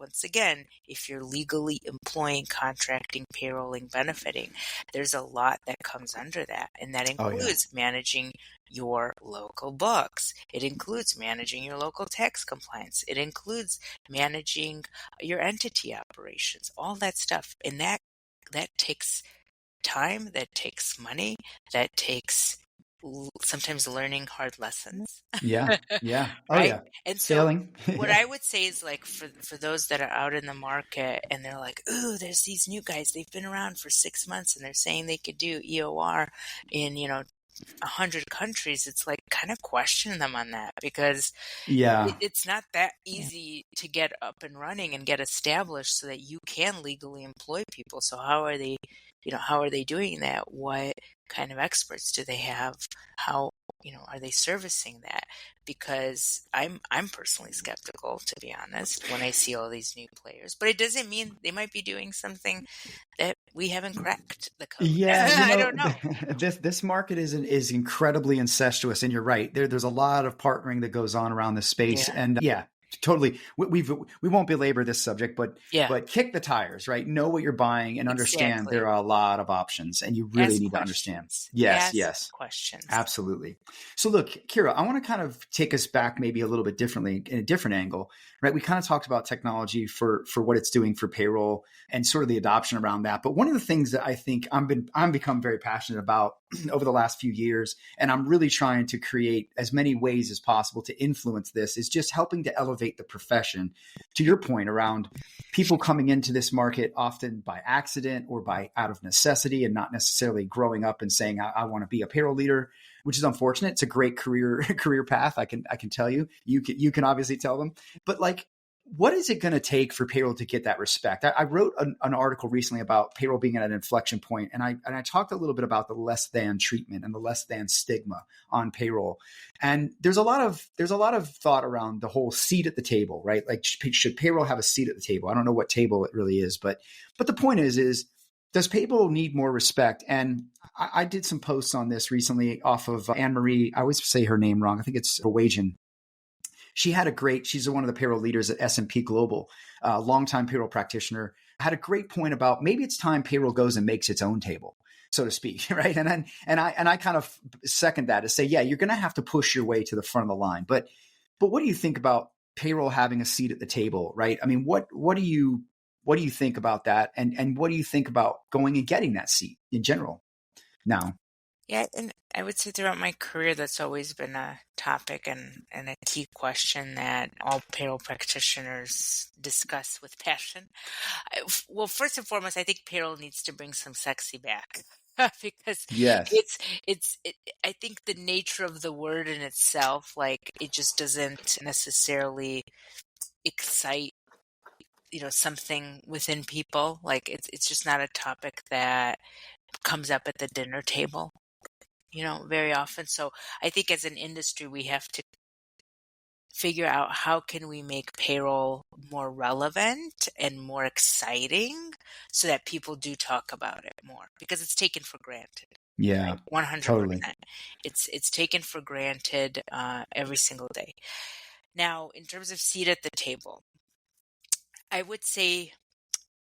you're legally employing, contracting, payrolling, benefiting, there's a lot that comes under that, and that includes managing your local books. It includes managing your local tax compliance. It includes managing your entity operations, all that stuff. And that takes time, that takes money, that takes sometimes learning hard lessons. Yeah. Yeah. Oh Right? yeah. And so Failing. what I would say is, like, for those that are out in the market and they're like, ooh, there's these new guys, they've been around for 6 months and they're saying they could do EOR in 100 countries. It's like, kind of question them on that, because Yeah. it's not that easy to get up and running and get established so that you can legally employ people. So how are they doing that? What kind of experts do they have? How are they servicing that? Because I'm personally skeptical, to be honest, when I see all these new players. But it doesn't mean they might be doing something that we haven't cracked the code. Yeah, I don't know. this market is incredibly incestuous, and you're right. There's a lot of partnering that goes on around this space, and totally. We won't belabor this subject, but kick the tires, right? Know what you're buying and understand there are a lot of options, and you really need to understand. Yes. Questions. Absolutely. So look, Kira, I want to kind of take us back maybe a little bit differently, in a different angle, right? We kind of talked about technology for what it's doing for payroll and sort of the adoption around that. But one of the things that I think I'm become very passionate about over the last few years, and I'm really trying to create as many ways as possible to influence this, is just helping to elevate the profession. To your point around people coming into this market often by accident or by out of necessity, and not necessarily growing up and saying, I want to be a payroll leader, which is unfortunate. It's a great career path. I can tell you, you can obviously tell them, but like, what is it going to take for payroll to get that respect? I wrote an article recently about payroll being at an inflection point, and I talked a little bit about the less than treatment and the less than stigma on payroll. And there's a lot of thought around the whole seat at the table, right? Like, should payroll have a seat at the table? I don't know what table it really is, but the point is does payroll need more respect? And I did some posts on this recently off of Anne Marie. I always say her name wrong. I think it's Norwegian. She's one of the payroll leaders at S&P Global, longtime payroll practitioner, had a great point about maybe it's time payroll goes and makes its own table, so to speak, right? And I kind of second that to say, yeah, you're going to have to push your way to the front of the line. But what do you think about payroll having a seat at the table, right? I mean, what do you think about that? And what do you think about going and getting that seat in general now? Yeah, and I would say throughout my career, that's always been a topic and a key question that all payroll practitioners discuss with passion. Well, first and foremost, I think payroll needs to bring some sexy back because Yes. I think the nature of the word in itself, like it just doesn't necessarily excite, something within people. Like it's just not a topic that comes up at the dinner table, very often. So I think as an industry, we have to figure out how can we make payroll more relevant and more exciting so that people do talk about it more, because it's taken for granted. Yeah, right? 100%. totally. It's taken for granted every single day. Now, in terms of seat at the table, I would say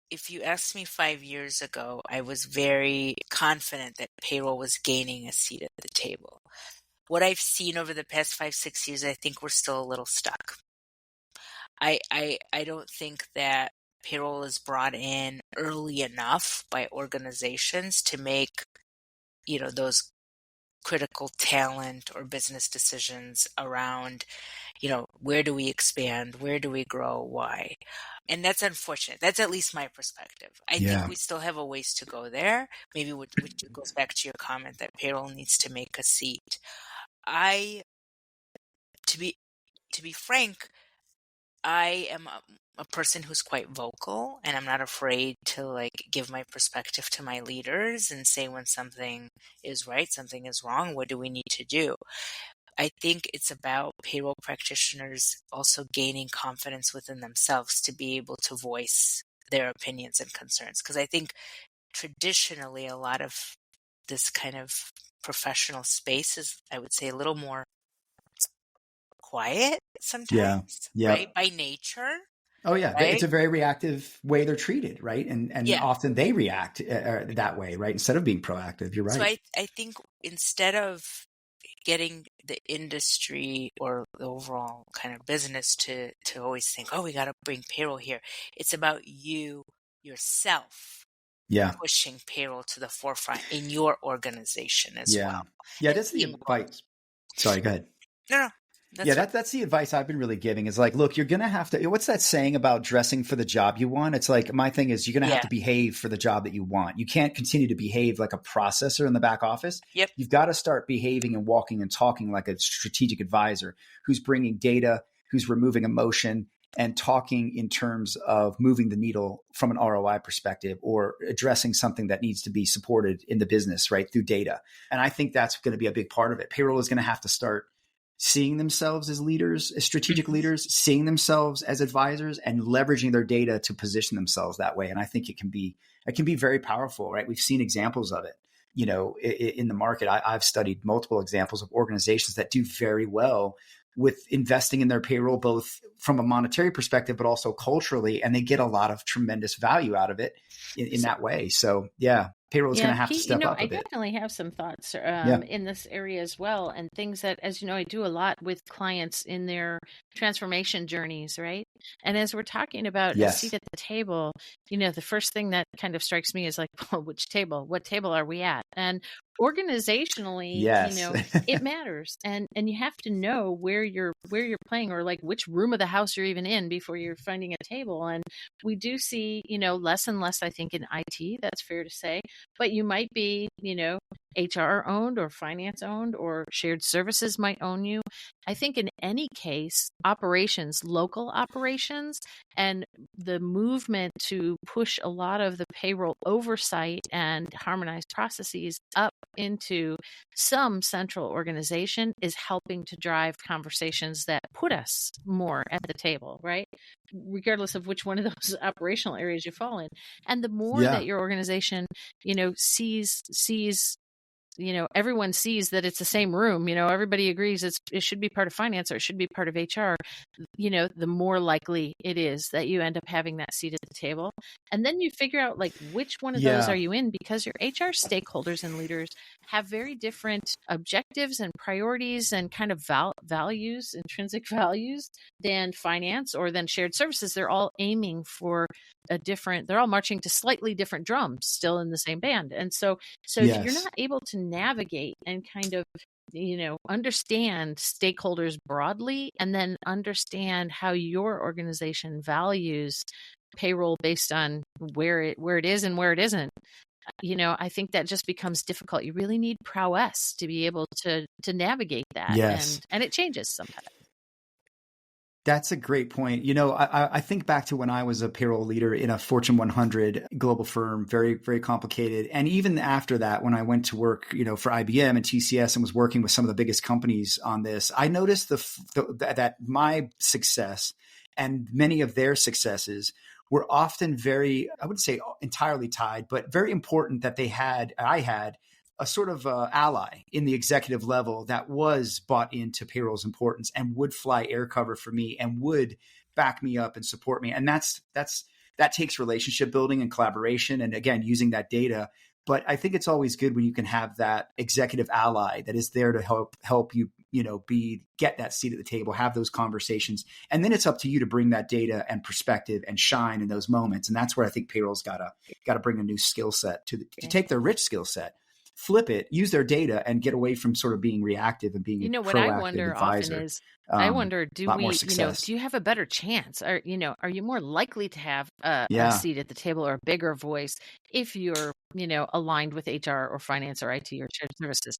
if you asked me 5 years ago, I was very confident that payroll was gaining a seat at the table. What I've seen over the past 5-6 years, I think we're still a little stuck. I don't think that payroll is brought in early enough by organizations to make, those critical talent or business decisions around, where do we expand? Where do we grow? Why? And that's unfortunate. That's at least my perspective. I think we still have a ways to go there. Maybe which goes back to your comment that payroll needs to make a seat. To be frank, I am a person who's quite vocal, and I'm not afraid to give my perspective to my leaders and say when something is right, something is wrong, what do we need to do? I think it's about payroll practitioners also gaining confidence within themselves to be able to voice their opinions and concerns. Because I think traditionally a lot of this kind of professional space is, I would say, a little more quiet sometimes, right? By nature. Oh yeah, right? It's a very reactive way they're treated, right? And often they react that way, right? Instead of being proactive. You're right. So I think instead of getting the industry or the overall kind of business to always think, oh, we got to bring payroll here, it's about you yourself pushing payroll to the forefront in your organization as well. Yeah, that's the advice. Sorry, go ahead. No. That's the advice I've been really giving is like, look, you're going to have to, what's that saying about dressing for the job you want? It's like, my thing is you're going to have to behave for the job that you want. You can't continue to behave like a processor in the back office. Yep. You've got to start behaving and walking and talking like a strategic advisor who's bringing data, who's removing emotion, and talking in terms of moving the needle from an ROI perspective or addressing something that needs to be supported in the business, right, through data. And I think that's going to be a big part of it. Payroll is going to have to start seeing themselves as leaders, as strategic leaders, seeing themselves as advisors, and leveraging their data to position themselves that way. And I think it can be very powerful, right? We've seen examples of it, in the market. I've studied multiple examples of organizations that do very well with investing in their payroll, both from a monetary perspective, but also culturally, and they get a lot of tremendous value out of it in that way. So payroll is going to have to step up a bit. I definitely have some thoughts in this area as well, and things that, as you know, I do a lot with clients in their transformation journeys, right? And as we're talking about a seat at the table, the first thing that kind of strikes me is like, well, which table? What table are we at? And organizationally, it matters, and you have to know where you're playing, or like which room of the house you're even in before you're finding a table. And we do see, less and less, I think, in IT. That's fair to say. But you might be, HR owned or finance owned or shared services might own you. I think in any case, operations, local operations, and the movement to push a lot of the payroll oversight and harmonized processes up into some central organization is helping to drive conversations that put us more at the table, right? Regardless of which one of those operational areas you fall in. And the more that your organization, sees everyone sees that it's the same room, everybody agrees it should be part of finance or it should be part of HR, the more likely it is that you end up having that seat at the table. And then you figure out like which one of those are you in, because your HR stakeholders and leaders have very different objectives and priorities and kind of values, intrinsic values, than finance or than shared services. They're all aiming for they're all marching to slightly different drums still in the same band. And so if you're not able to navigate and kind of understand stakeholders broadly and then understand how your organization values payroll based on where it is and where it isn't, I think that just becomes difficult. You really need prowess to be able to navigate that. And it changes sometimes. That's a great point. I think back to when I was a payroll leader in a Fortune 100 global firm, very, very complicated. And even after that, when I went to work, for IBM and TCS and was working with some of the biggest companies on this, I noticed that my success and many of their successes were often very, I wouldn't say entirely tied, but very important that I had a sort of ally in the executive level that was bought into payroll's importance and would fly air cover for me and would back me up and support me. And that takes relationship building and collaboration. And again, using that data. But I think it's always good when you can have that executive ally that is there to help you, get that seat at the table, have those conversations. And then it's up to you to bring that data and perspective and shine in those moments. And that's where I think payroll's got to bring a new skill set to take their rich skill set, flip it, use their data, and get away from sort of being reactive and being a what proactive I wonder advisor. often is, I wonder, do success. do you have a better chance? Are you more likely to have a seat at the table or a bigger voice if you're, aligned with HR or finance or IT or shared services?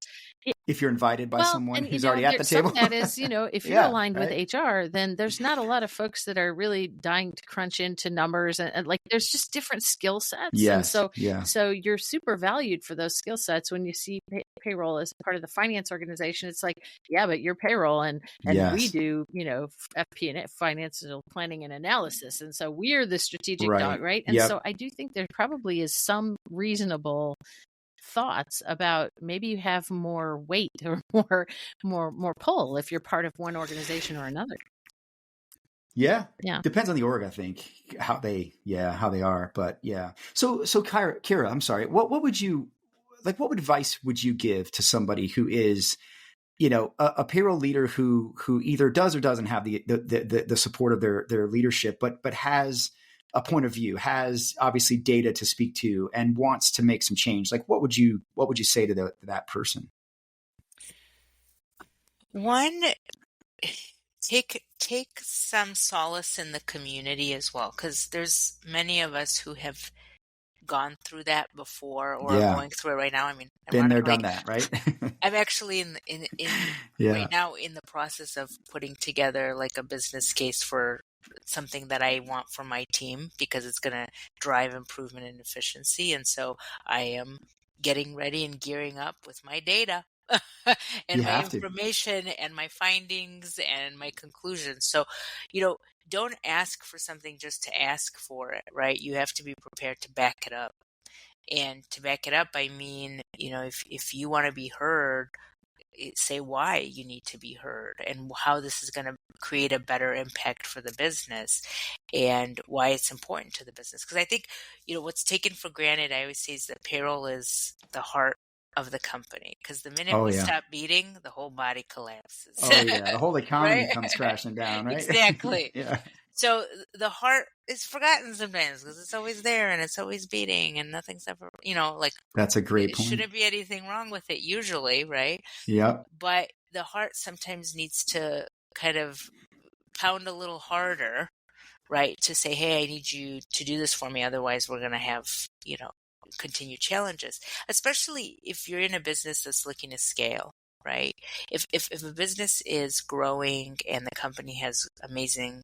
If you're invited by someone who's already at the some table. of that is, if you're aligned with HR, then there's not a lot of folks that are really dying to crunch into numbers and like there's just different skill sets. Yes. And so you're super valued for those skill sets. When you see payroll as part of the finance organization, it's like, yeah, but you're payroll and we do, FP&A, financial planning and analysis. And so we're the strategic dog, right? And so I do think there probably is some reasonable thoughts about maybe you have more weight or more pull if you're part of one organization or another. Yeah. Depends on the org, I think, how they are. But yeah. So Kira, I'm sorry. What advice would you give to somebody who is, a payroll leader who either does or doesn't have the support of their leadership, but has a point of view, has obviously data to speak to, and wants to make some change? Like, what would you say to that person? One, take some solace in the community as well, because there's many of us who have gone through that before or are going through it right now. I mean, been there, done that, right? I'm actually in right now in the process of putting together like a business case for something that I want for my team, because it's going to drive improvement in efficiency. And so I am getting ready and gearing up with my data and my information and my findings and my conclusions. So, don't ask for something just to ask for it, right? You have to be prepared to back it up. And to back it up, I mean, if you want to be heard, say why you need to be heard and how this is going to create a better impact for the business and why it's important to the business. Because I think, what's taken for granted, I always say, is that payroll is the heart of the company. Because the minute we stop beating, the whole body collapses. The whole economy comes crashing down, right? Exactly. So the heart is forgotten sometimes because it's always there and it's always beating and nothing's ever, that's a great point. Shouldn't be anything wrong with it usually, right? Yep. But the heart sometimes needs to kind of pound a little harder, right? To say, hey, I need you to do this for me. Otherwise we're going to have, continued challenges, especially if you're in a business that's looking to scale, right? If a business is growing and the company has amazing,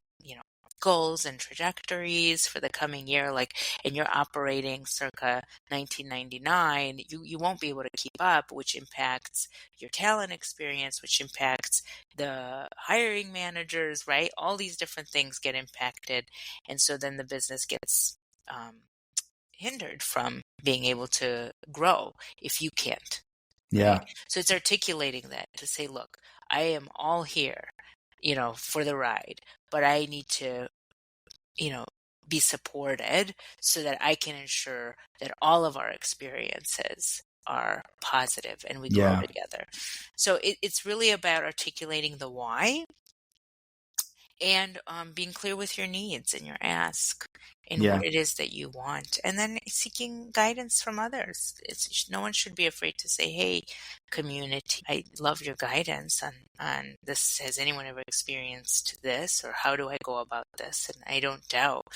goals and trajectories for the coming year, like, and you're operating circa 1999, you won't be able to keep up, which impacts your talent experience, which impacts the hiring managers, right? All these different things get impacted. And so then the business gets hindered from being able to grow if you can't, Yeah. right? So it's articulating that to say, look, I am all here, for the ride, but I need to, be supported so that I can ensure that all of our experiences are positive and we grow Yeah. together. So it's really about articulating the why and being clear with your needs and your ask and Yeah. what it is that you want, and then seeking guidance from others. No one should be afraid to say, hey, community, I love your guidance on this. Has anyone ever experienced this, or how do I go about this? And I don't doubt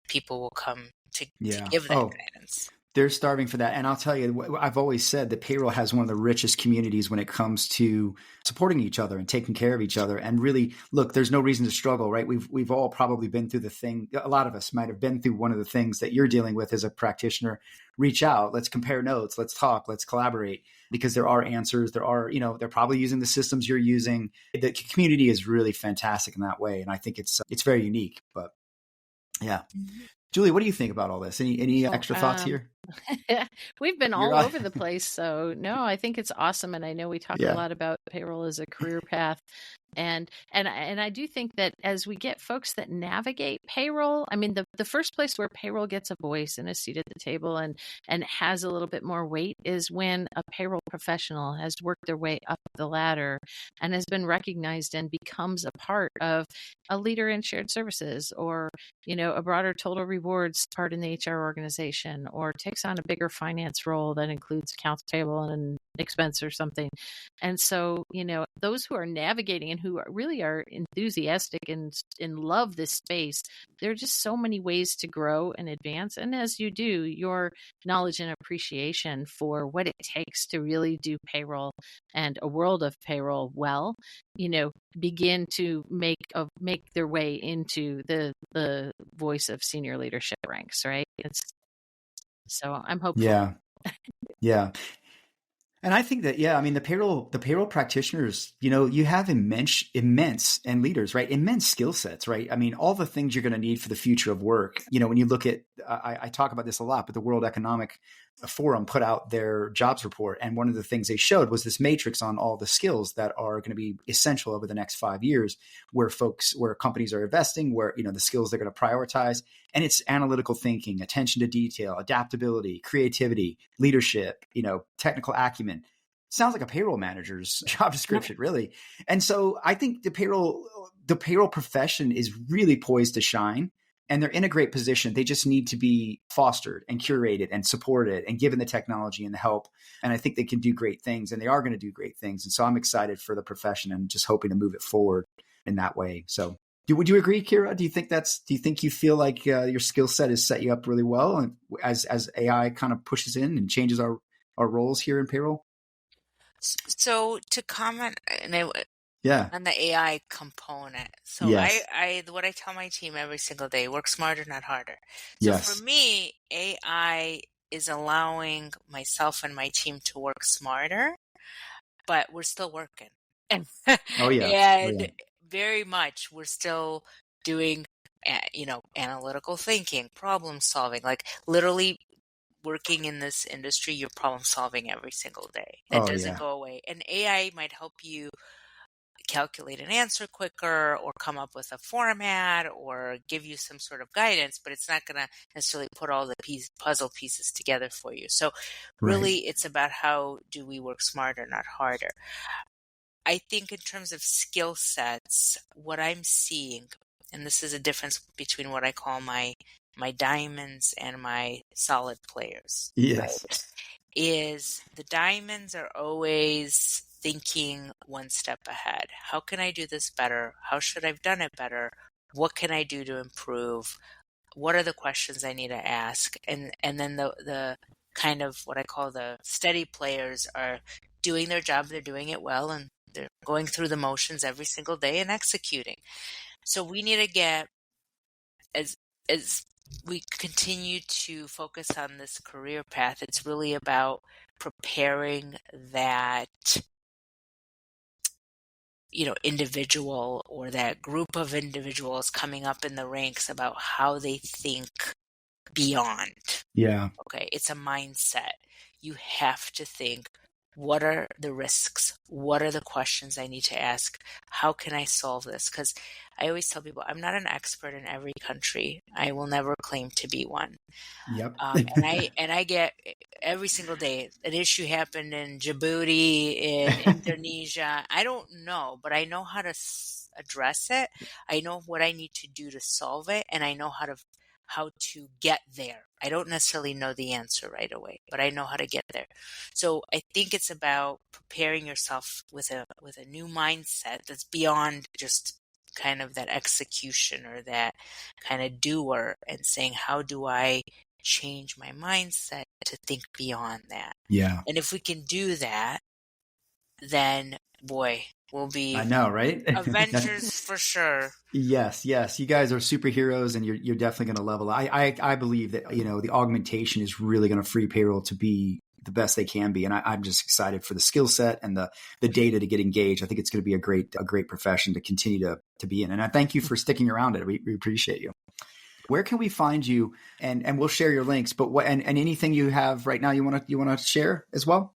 people will come to Yeah. give that Oh, guidance. they're starving for that. And I'll tell you, I've always said that payroll has one of the richest communities when it comes to supporting each other and taking care of each other. And really, look, there's no reason to struggle, right? We've all probably been through the thing. A lot of us might have been through one of the things that you're dealing with as a practitioner. Reach out, let's compare notes, let's talk, let's collaborate, because there are answers. There are, they're probably using the systems you're using. The community is really fantastic in that way. And I think it's very unique, but yeah. Mhm. Julie, what do you think about all this? Any extra thoughts here? We've been You're all on. over the place. So no, I think it's awesome. And I know we talk a Yeah. lot about payroll as a career path. And I do think that as we get folks that navigate payroll, I mean, the first place where payroll gets a voice and a seat at the table and has a little bit more weight is when a payroll professional has worked their way up the ladder and has been recognized and becomes a part of a leader in shared services, or a broader total rewards part in the HR organization, or takes on a bigger finance role that includes accounts payable and expense or something. And so, those who are navigating and who really are enthusiastic and love this space, there are just so many ways to grow and advance. And as you do, your knowledge and appreciation for what it takes to really do payroll and a world of payroll well, begin to make their way into the voice of senior leadership ranks, right? So I'm hopeful. Yeah. Yeah. And I think that, I mean, the payroll practitioners, you have immense and leaders, right? Immense skill sets, right? I mean, all the things you're going to need for the future of work. When you look at, I talk about this a lot, but the World Economic Forum put out their jobs report. And one of the things they showed was this matrix on all the skills that are going to be essential over the next 5 years, where companies are investing, where, the skills they're going to prioritize. And it's analytical thinking, attention to detail, adaptability, creativity, leadership, technical acumen. Sounds like a payroll manager's job description, really. And so I think the payroll profession is really poised to shine, and they're in a great position. They just need to be fostered and curated and supported and given the technology and the help. And I think they can do great things, and they are going to do great things. And so I'm excited for the profession and just hoping to move it forward in that way. So would you agree, Kira? Do you think you feel like your skill set has set you up really well, and as AI kind of pushes in and changes our roles here in payroll? So to comment, on the AI component. So yes. what I tell my team every single day: work smarter, not harder. So Yes. for me, AI is allowing myself and my team to work smarter, but we're still working. Oh yeah. And very much we're still doing, analytical thinking, problem solving, like literally working in this industry, you're problem solving every single day. That doesn't go away. And AI might help you calculate an answer quicker, or come up with a format, or give you some sort of guidance, but it's not going to necessarily put all the puzzle pieces together for you. So really, it's about how do we work smarter, not harder. I think in terms of skill sets, what I'm seeing, and this is a difference between what I call my diamonds and my solid players. Yes. Right? Is the diamonds are always thinking one step ahead. How can I do this better? How should I have done it better? What can I do to improve? What are the questions I need to ask? And then the kind of what I call the steady players are doing their job. They're doing it well, and they're going through the motions every single day and executing. So we need to get, as we continue to focus on this career path, it's really about preparing that individual or that group of individuals coming up in the ranks about how they think beyond. Yeah. Okay, it's a mindset. You have to think, what are the risks? What are the questions I need to ask? How can I solve this? Because I always tell people, I'm not an expert in every country. I will never claim to be one. Yep. And I get every single day, an issue happened in Djibouti, in Indonesia. I don't know, but I know how to address it. I know what I need to do to solve it, and I know how to get there. I don't necessarily know the answer right away, but I know how to get there. So I think it's about preparing yourself with a new mindset that's beyond just kind of that execution or that kind of doer, and saying, how do I change my mindset to think beyond that? Yeah. And if we can do that, then boy, we'll be, I know, right? Avengers for sure. Yes. You guys are superheroes, and you're definitely going to level. I believe that the augmentation is really going to free payroll to be the best they can be, and I'm just excited for the skill set and the data to get engaged. I think it's going to be a great profession to continue to be in, and I thank you for sticking around it. We appreciate you. Where can we find you? And we'll share your links. But and anything you have right now you want to share as well?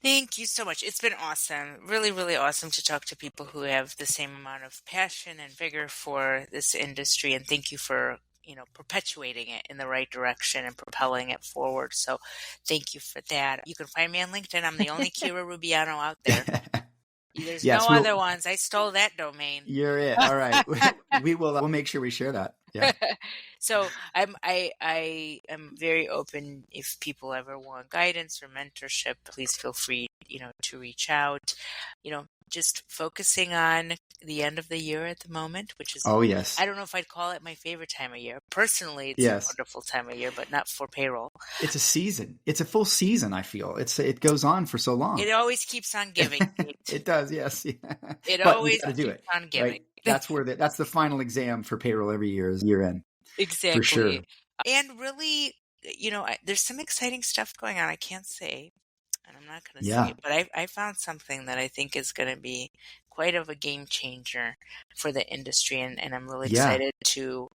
Thank you so much. It's been awesome. Really, really awesome to talk to people who have the same amount of passion and vigor for this industry. And thank you for, perpetuating it in the right direction and propelling it forward. So thank you for that. You can find me on LinkedIn. I'm the only Kira Rubiano out there. There's no other ones. I stole that domain. You're it. All right. We'll make sure we share that. Yeah. So I am very open. If people ever want guidance or mentorship, please feel free, to reach out. Just focusing on the end of the year at the moment, which is, oh yes, I don't know if I'd call it my favorite time of year. Personally, it's a wonderful time of year, but not for payroll. It's a season. It's a full season. I feel it goes on for so long. It always keeps on giving. It does. Yes. It always keeps on giving. Right? That's the final exam for payroll every year is year end. Exactly. For sure. And really, there's some exciting stuff going on. I can't say, and I'm not going to say it, but I found something that I think is going to be quite of a game changer for the industry. And I'm really excited to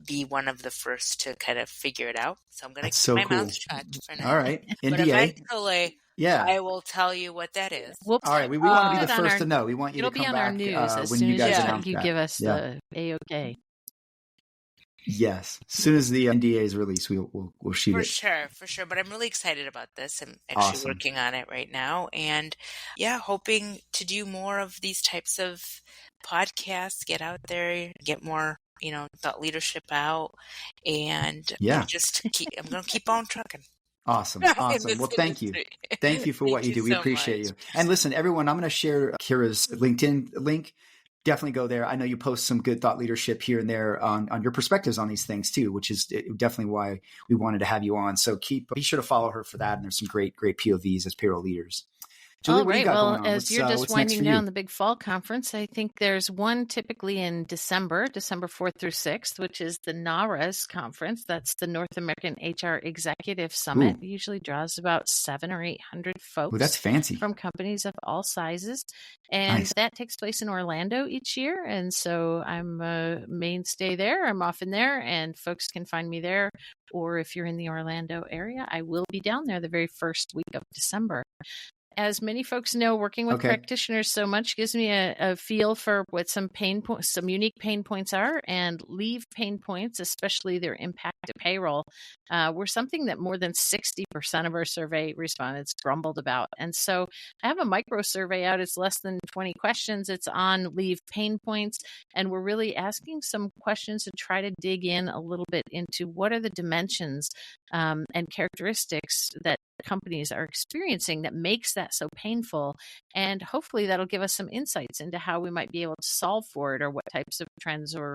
be one of the first to kind of figure it out. So I'm going to keep my mouth shut for now. All right. NDA. But eventually, I will tell you what that is. All right. We want to be the first to know. We want you to come back. It'll be on our news as when soon you guys as announce you that. give us the A-OK. Yes. As soon as the NDA is released, we'll shoot it. For sure. But I'm really excited about this. I'm actually working on it right now. And hoping to do more of these types of podcasts, get out there, get more, thought leadership out. And I'm going to keep on trucking. Awesome. Well, thank you. Thank you for what you do. We appreciate you. And listen, everyone, I'm going to share Kira's LinkedIn link. Definitely go there. I know you post some good thought leadership here and there on your perspectives on these things too, which is definitely why we wanted to have you on. So be sure to follow her for that. And there's some great POVs as payroll leaders. Julie, all right. Well, as you're just winding down you? the big fall conference, I think there's one typically in December 4th through 6th, which is the NARAS conference. That's the North American HR Executive Summit. It usually draws about 700 or 800 folks. That's fancy. From companies of all sizes. And that takes place in Orlando each year. And so I'm a mainstay there. I'm often there, and folks can find me there. Or if you're in the Orlando area, I will be down there the very first week of December. As many folks know, working with practitioners so much gives me a feel for what some unique pain points are, and leave pain points, especially their impact to payroll, were something that more than 60% of our survey respondents grumbled about. And so I have a micro survey out. It's less than 20 questions. It's on leave pain points. And we're really asking some questions to try to dig in a little bit into what are the dimensions and characteristics that companies are experiencing that makes that so painful? And hopefully that'll give us some insights into how we might be able to solve for it, or what types of trends or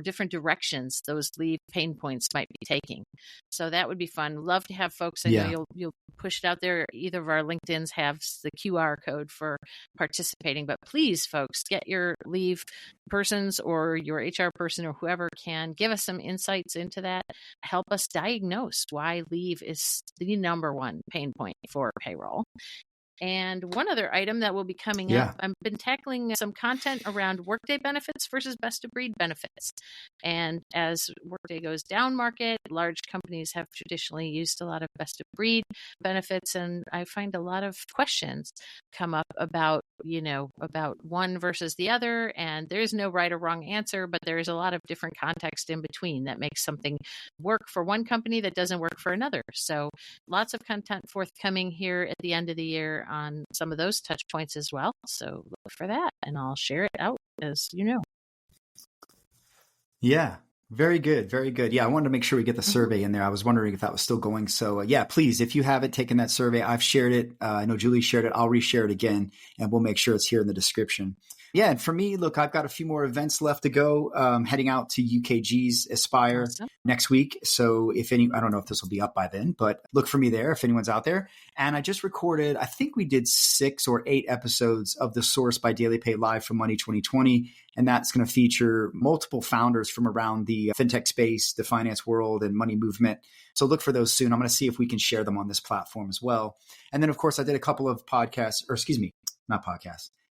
different directions those leave pain points might be taking. So that would be fun. Love to have folks. I know you'll push it out there. Either of our LinkedIn's have the QR code for participating, but please, folks, get your leave persons or your HR person or whoever can give us some insights into that. Help us diagnose why leave is the number one pain point for payroll. And one other item that will be coming up, I've been tackling some content around Workday benefits versus best of breed benefits. And as Workday goes down market, large companies have traditionally used a lot of best of breed benefits. And I find a lot of questions come up about one versus the other. And there is no right or wrong answer, but there is a lot of different context in between that makes something work for one company that doesn't work for another. So lots of content forthcoming here at the end of the year on some of those touch points as well. So look for that, and I'll share it out, as you know. Yeah. Very good. Very good. Yeah. I wanted to make sure we get the survey in there. I was wondering if that was still going. So please, if you haven't taken that survey, I've shared it. I know Julie shared it. I'll reshare it again, and we'll make sure it's here in the description. Yeah. And for me, look, I've got a few more events left to go, heading out to UKG's Aspire next week. So I don't know if this will be up by then, but look for me there if anyone's out there. And I just recorded, I think we did 6 or 8 episodes of The Source by Daily Pay Live from Money 2020. And that's going to feature multiple founders from around the fintech space, the finance world, and money movement. So look for those soon. I'm going to see if we can share them on this platform as well. And then, of course, I did a couple of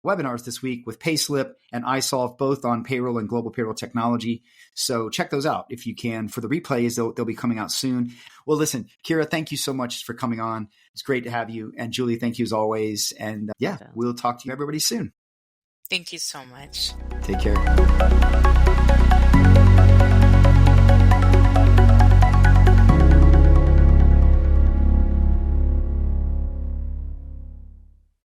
webinars this week with Payslip and iSolve, both on payroll and global payroll technology. So check those out if you can. For the replays, they'll be coming out soon. Well, listen, Kira, thank you so much for coming on. It's great to have you. And Julie, thank you as always. And we'll talk to you everybody soon. Thank you so much. Take care.